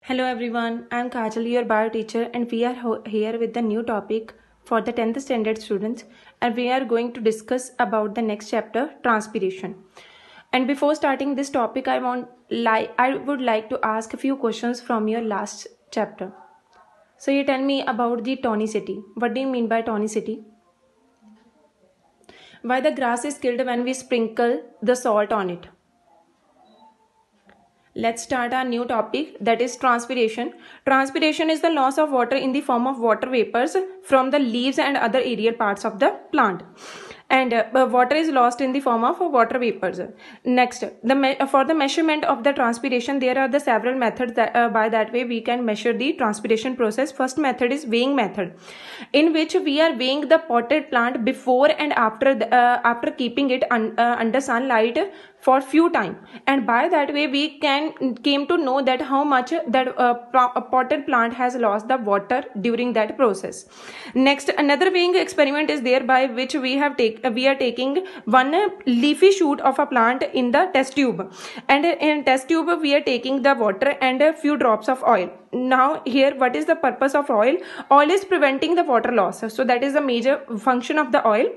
Hello everyone, I am Kajal, your bio teacher, and we are here with the new topic for the 10th standard students, and we are going to discuss about the next chapter, transpiration. And before starting this topic, I would like to ask a few questions from your last chapter. So you tell me about the tonicity. What do you mean by tonicity? Why the grass is killed when we sprinkle the salt on it? Let's start our new topic, that is transpiration. Transpiration is the loss of water in the form of water vapors from the leaves and other aerial parts of the plant. And water is lost in the form of water vapors. Next, for the measurement of the transpiration, there are the several methods that by that way we can measure the transpiration process. First method is weighing method, in which we are weighing the potted plant before and after keeping it under sunlight for few time, and by that way we came to know that how much that a potted plant has lost the water during that process. Next, another weighing experiment is there, by which we are taking one leafy shoot of a plant in the test tube, and in test tube we are taking the water and a few drops of oil. Now here, what is the purpose of oil? Oil is preventing the water loss, so that is the major function of the oil.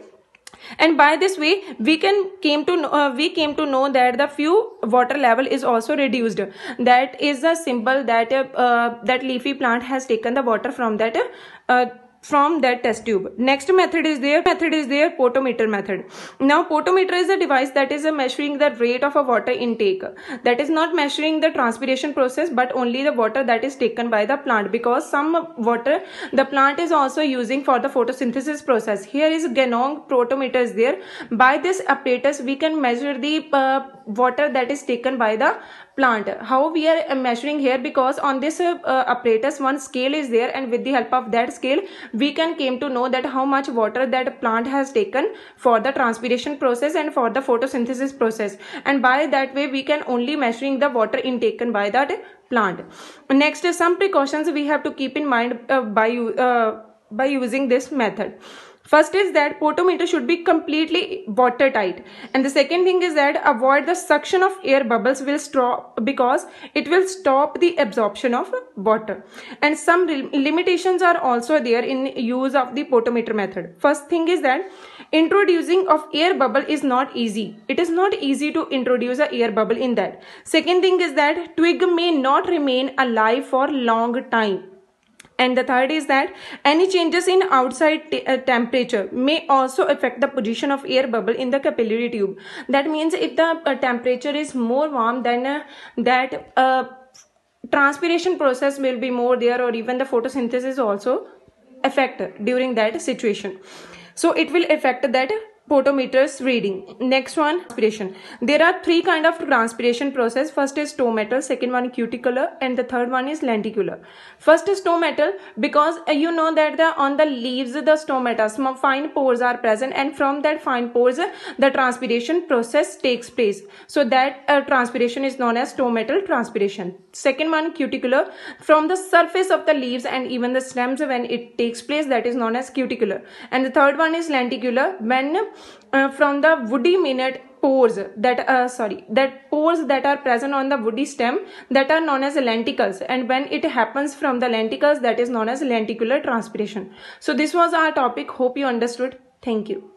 And by this way we came to know that the few water level is also reduced. That is the symbol that that leafy plant has taken the water from that test tube. Next method is there, photometer method. Now photometer is a device that is measuring the rate of a water intake, that is not measuring the transpiration process but only the water that is taken by the plant, because some water the plant is also using for the photosynthesis process. Here is Ganong photometer is there. By this apparatus we can measure the water that is taken by the plant. How we are measuring here? Because on this apparatus one scale is there, and with the help of that scale we came to know that how much water that plant has taken for the transpiration process and for the photosynthesis process, and by that way we can only measuring the water intake by that plant. Next, some precautions we have to keep in mind by using this method. First is that photometer should be completely watertight, and the second thing is that avoid the suction of air bubbles will stop, because it will stop the absorption of water. And some limitations are also there in use of the photometer method. First thing is that introducing of air bubble is not easy. It is not easy to introduce an air bubble in that. Second thing is that twig may not remain alive for long time. And the third is that any changes in outside temperature may also affect the position of air bubble in the capillary tube. That means if the temperature is more warm, then transpiration process will be more there, or even the photosynthesis also affect during that situation. So it will affect that photometer's reading. Next one, transpiration. There are three kind of transpiration process. First is stomatal, second one cuticular, and the third one is lenticular. First is stomatal, because you know that on the leaves the stomata, some fine pores are present, and from that fine pores the transpiration process takes place. So that transpiration is known as stomatal transpiration. Second one, cuticular, from the surface of the leaves and even the stems when it takes place, that is known as cuticular. And the third one is lenticular, when from the woody minute pores that pores that are present on the woody stem, that are known as lenticles, and when it happens from the lenticles, that is known as lenticular transpiration. So this was our topic. Hope you understood. Thank you.